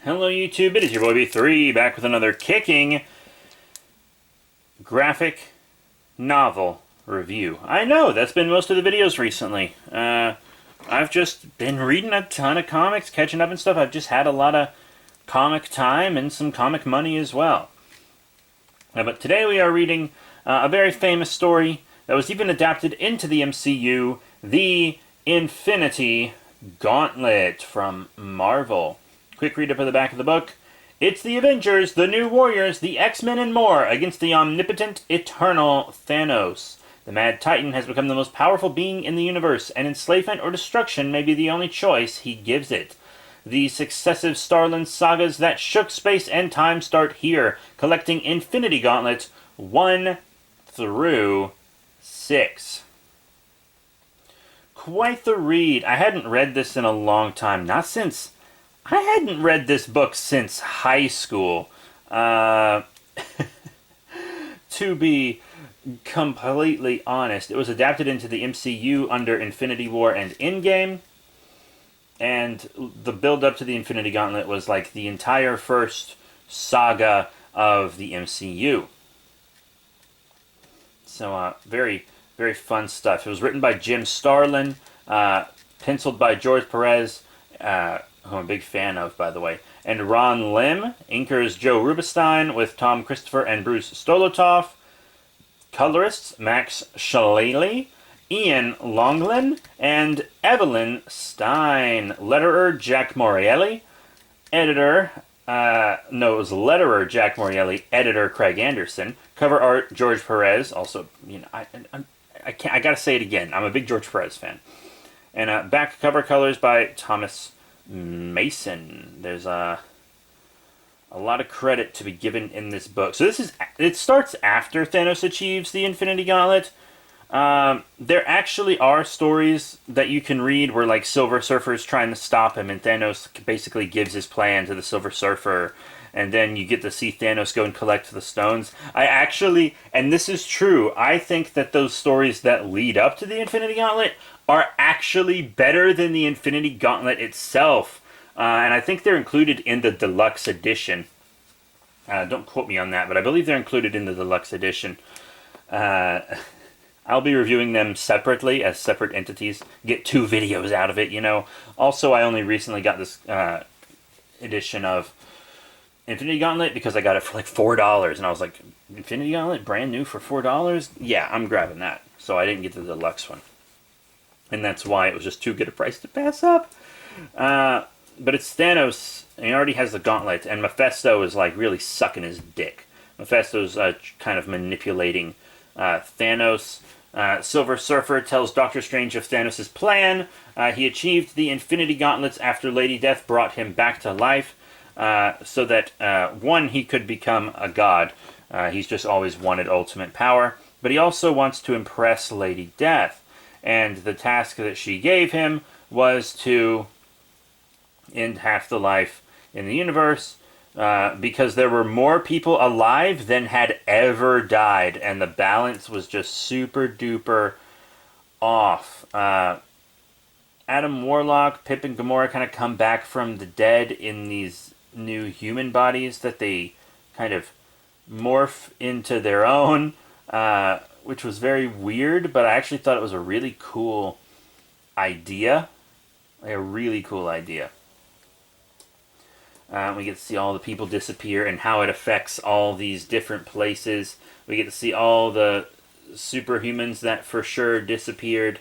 Hello YouTube, it is your boy B3 back with another kicking graphic novel review. I know, that's been most of the videos recently. I've just been reading a ton of comics, catching up and stuff. I've just had a lot of comic time and some comic money as well. But today we are reading a very famous story that was even adapted into the MCU, the Infinity Gauntlet from Marvel. Quick read up of the back of the book. It's the Avengers, the New Warriors, the X-Men, and more against the omnipotent, eternal Thanos. The Mad Titan has become the most powerful being in the universe, and enslavement or destruction may be the only choice he gives it. The successive Starland sagas that shook space and time start here, collecting Infinity Gauntlet 1 through 6. Quite the read. I hadn't read this in a long time. I hadn't read this book since high school. To be completely honest, it was adapted into the MCU under Infinity War and Endgame. And the build-up to the Infinity Gauntlet was like the entire first saga of the MCU. So, very, very fun stuff. It was written by Jim Starlin, penciled by George Perez, who I'm a big fan of, by the way, and Ron Lim. Inkers Joe Rubinstein with Tom Christopher and Bruce Stolotoff. Colorists Max Shalali, Ian Longlin, and Evelyn Stein. Letterer Jack Morielli. Letterer Jack Morielli. Editor Craig Anderson. Cover art George Perez. Also, I gotta say it again. I'm a big George Perez fan. And back cover colors by Thomas Mason. There's a lot of credit to be given in this book. So it starts after Thanos achieves the Infinity Gauntlet. There actually are stories that you can read where like Silver Surfer's trying to stop him, and Thanos basically gives his plan to the Silver Surfer, and then you get to see Thanos go and collect the stones. And this is true, I think that those stories that lead up to the Infinity Gauntlet are actually better than the Infinity Gauntlet itself. And I think they're included in the deluxe edition. Don't quote me on that, but I believe they're included in the deluxe edition. I'll be reviewing them separately as separate entities. Get 2 videos out of it, Also, I only recently got this edition of Infinity Gauntlet because I got it for like $4. And I was like, Infinity Gauntlet brand new for $4? Yeah, I'm grabbing that. So I didn't get the deluxe one. And that's why it was just too good a price to pass up. But it's Thanos, and he already has the gauntlet, and Mephisto is like really sucking his dick. Mephisto's kind of manipulating Thanos. Silver Surfer tells Doctor Strange of Thanos' plan. He achieved the Infinity Gauntlets after Lady Death brought him back to life, so that, he could become a god. He's just always wanted ultimate power. But he also wants to impress Lady Death. And the task that she gave him was to end half the life in the universe, because there were more people alive than had ever died, and the balance was just super duper off. Adam Warlock, Pip, and Gamora kind of come back from the dead in these new human bodies that they kind of morph into their own, which was very weird, but I actually thought it was a really cool idea. Like a really cool idea. We get to see all the people disappear and how it affects all these different places. We get to see all the superhumans that for sure disappeared.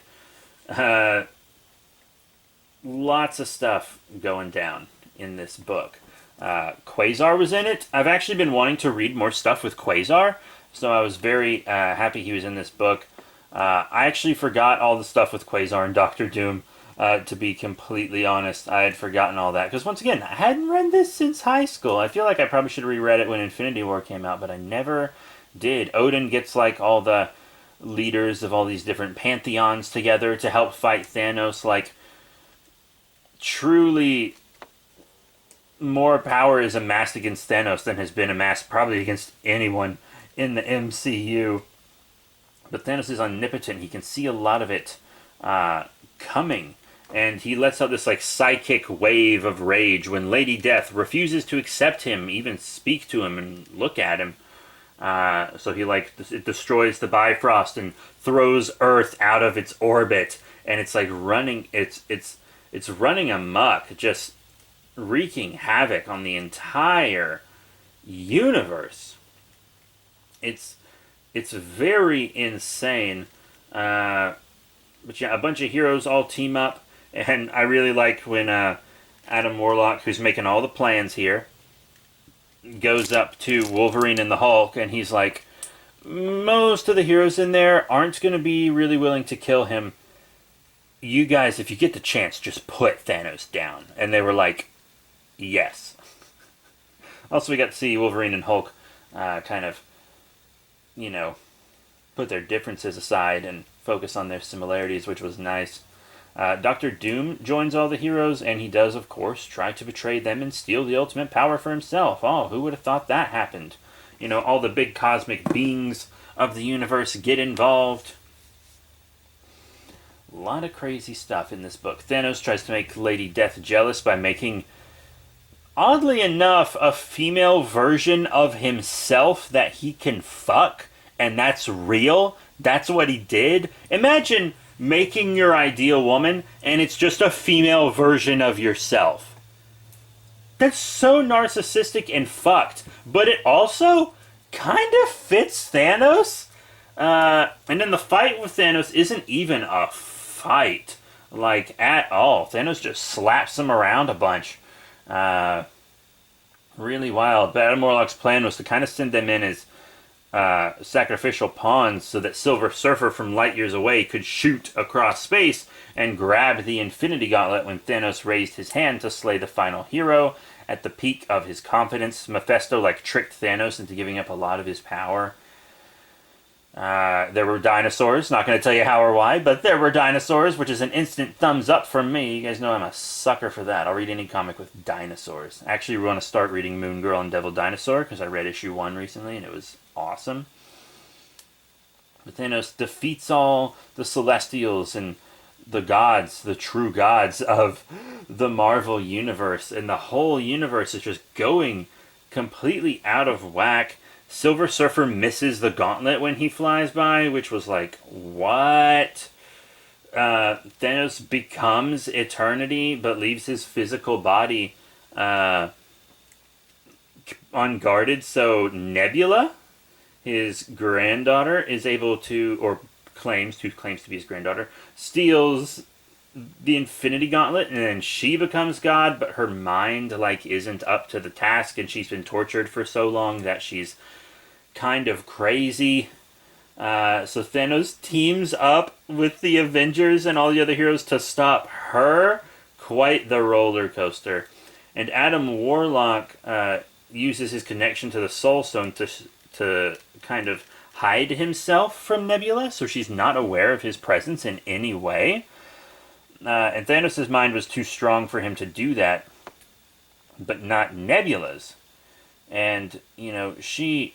Lots of stuff going down in this book. Quasar was in it. I've actually been wanting to read more stuff with Quasar, so I was very happy he was in this book. I actually forgot all the stuff with Quasar and Doctor Doom. To be completely honest, I had forgotten all that. Because once again, I hadn't read this since high school. I feel like I probably should have reread it when Infinity War came out, but I never did. Odin gets like all the leaders of all these different pantheons together to help fight Thanos. Like, truly more power is amassed against Thanos than has been amassed probably against anyone in the MCU. But Thanos is omnipotent. He can see a lot of it coming. and he lets out this like psychic wave of rage when Lady Death refuses to accept him, even speak to him and look at him. So he like it destroys the Bifrost and throws Earth out of its orbit, and it's like running. It's running amok, just wreaking havoc on the entire universe. It's very insane. But yeah, a bunch of heroes all team up, and I really like when Adam Warlock, who's making all the plans here, goes up to Wolverine and the Hulk, and he's like, most of the heroes in there aren't going to be really willing to kill him. You guys, if you get the chance, just put Thanos down. And they were like, yes. Also, we got to see Wolverine and Hulk kind of, put their differences aside and focus on their similarities, which was nice. Doctor Doom joins all the heroes, and he does, of course, try to betray them and steal the ultimate power for himself. Oh, who would have thought that happened? All the big cosmic beings of the universe get involved. A lot of crazy stuff in this book. Thanos tries to make Lady Death jealous by making, oddly enough, a female version of himself that he can fuck, and that's real. That's what he did. Imagine making your ideal woman, and it's just a female version of yourself. That's so narcissistic and fucked, but it also kind of fits Thanos. And then the fight with Thanos isn't even a fight, like, at all. Thanos just slaps him around a bunch. Really wild. But Adam Warlock's plan was to kind of send them in as sacrificial pawns so that Silver Surfer from light years away could shoot across space and grab the Infinity Gauntlet when Thanos raised his hand to slay the final hero. At the peak of his confidence, Mephisto tricked Thanos into giving up a lot of his power. There were dinosaurs, not going to tell you how or why, but there were dinosaurs, which is an instant thumbs up from me. You guys know I'm a sucker for that. I'll read any comic with dinosaurs. Actually, we want to start reading Moon Girl and Devil Dinosaur, because I read issue 1 recently, and it was awesome. But Thanos defeats all the Celestials and the gods, the true gods of the Marvel Universe, and the whole universe is just going completely out of whack. Silver Surfer misses the gauntlet when he flies by, which was like, what? Thanos becomes Eternity, but leaves his physical body unguarded, so Nebula, his granddaughter, is able to, or claims to be his granddaughter, steals the Infinity Gauntlet, and then she becomes God, but her mind isn't up to the task, and she's been tortured for so long that she's kind of crazy. So Thanos teams up with the Avengers and all the other heroes to stop her. Quite the roller coaster. And Adam Warlock uses his connection to the Soul Stone to kind of hide himself from Nebula, so she's not aware of his presence in any way. And Thanos' mind was too strong for him to do that, but not Nebula's. And, she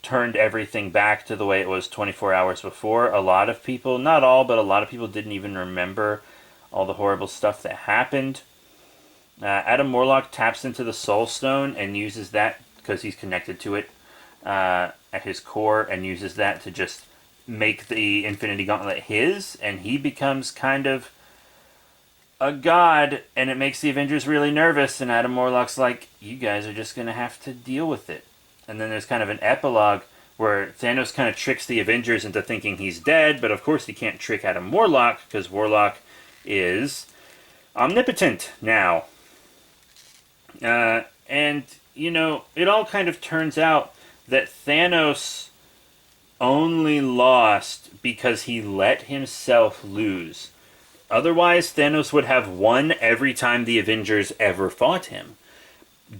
turned everything back to the way it was 24 hours before. A lot of people, not all, but a lot of people didn't even remember all the horrible stuff that happened. Adam Warlock taps into the Soul Stone and uses that, because he's connected to it at his core, and uses that to just make the Infinity Gauntlet his, and he becomes kind of a god, and it makes the Avengers really nervous, and Adam Warlock's like, you guys are just going to have to deal with it. And then there's kind of an epilogue where Thanos kind of tricks the Avengers into thinking he's dead, but of course he can't trick Adam Warlock, because Warlock is omnipotent now. And, it all kind of turns out that Thanos only lost because he let himself lose. Otherwise, Thanos would have won every time the Avengers ever fought him.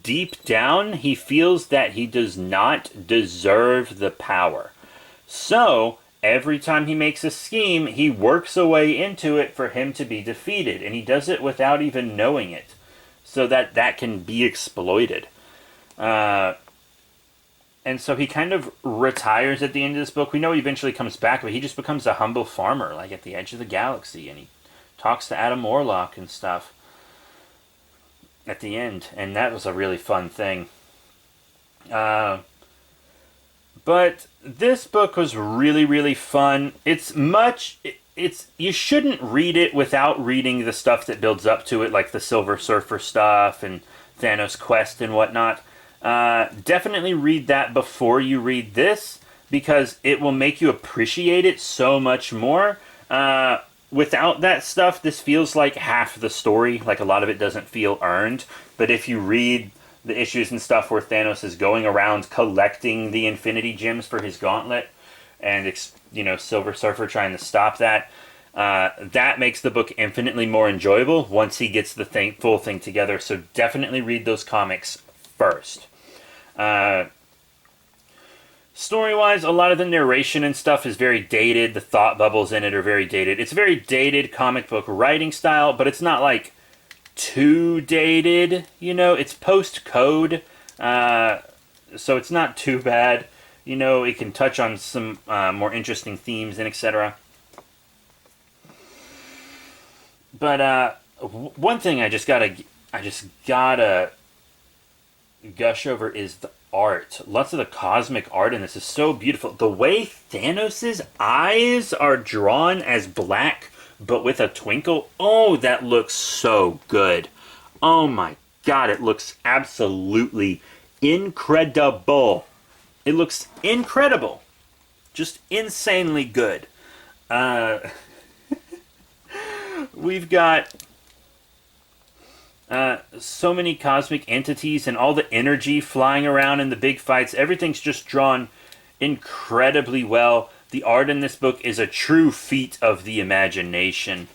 Deep down, he feels that he does not deserve the power. So, every time he makes a scheme, he works a way into it for him to be defeated. And he does it without even knowing it, so that can be exploited. And so he kind of retires at the end of this book. We know he eventually comes back, but he just becomes a humble farmer, at the edge of the galaxy, and he talks to Adam Warlock and stuff at the end, and that was a really fun thing. But this book was really, really fun. You shouldn't read it without reading the stuff that builds up to it, like the Silver Surfer stuff and Thanos Quest and whatnot. Definitely read that before you read this, because it will make you appreciate it so much more. Without that stuff, this feels like half the story. Like, a lot of it doesn't feel earned. But if you read the issues and stuff where Thanos is going around collecting the Infinity Gems for his Gauntlet, and Silver Surfer trying to stop that, that makes the book infinitely more enjoyable once he gets the full thing together. So definitely read those comics first. Story-wise, a lot of the narration and stuff is very dated. The thought bubbles in it are very dated. It's a very dated comic book writing style, but it's not, like, too dated. It's post-code, so it's not too bad. It can touch on some more interesting themes and etc. But one thing I just gotta gush over is the art. Lots of the cosmic art in this is so beautiful. The way Thanos' eyes are drawn as black, but with a twinkle, oh, that looks so good. Oh my god, it looks absolutely incredible. It looks incredible. Just insanely good. We've got so many cosmic entities and all the energy flying around in the big fights. Everything's just drawn incredibly well. The art in this book is a true feat of the imagination.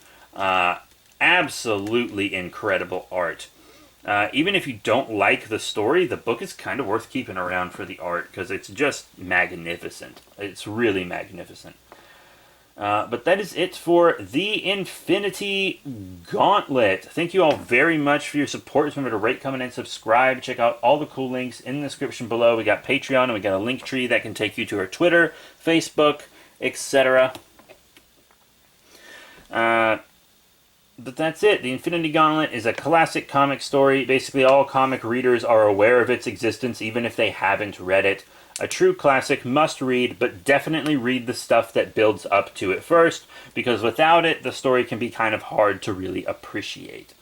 Absolutely incredible art. Even if you don't like the story, the book is kind of worth keeping around for the art, because it's just magnificent. It's really magnificent. But that is it for the Infinity Gauntlet. Thank you all very much for your support. Remember to rate, comment, and subscribe. Check out all the cool links in the description below. We got Patreon, and we got a link tree that can take you to our Twitter, Facebook, etc. But that's it. The Infinity Gauntlet is a classic comic story. Basically, all comic readers are aware of its existence, even if they haven't read it. A true classic, must read, but definitely read the stuff that builds up to it first, because without it, the story can be kind of hard to really appreciate.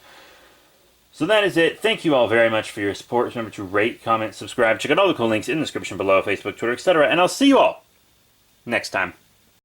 So that is it. Thank you all very much for your support. Remember to rate, comment, subscribe. Check out all the cool links in the description below, Facebook, Twitter, etc. And I'll see you all next time.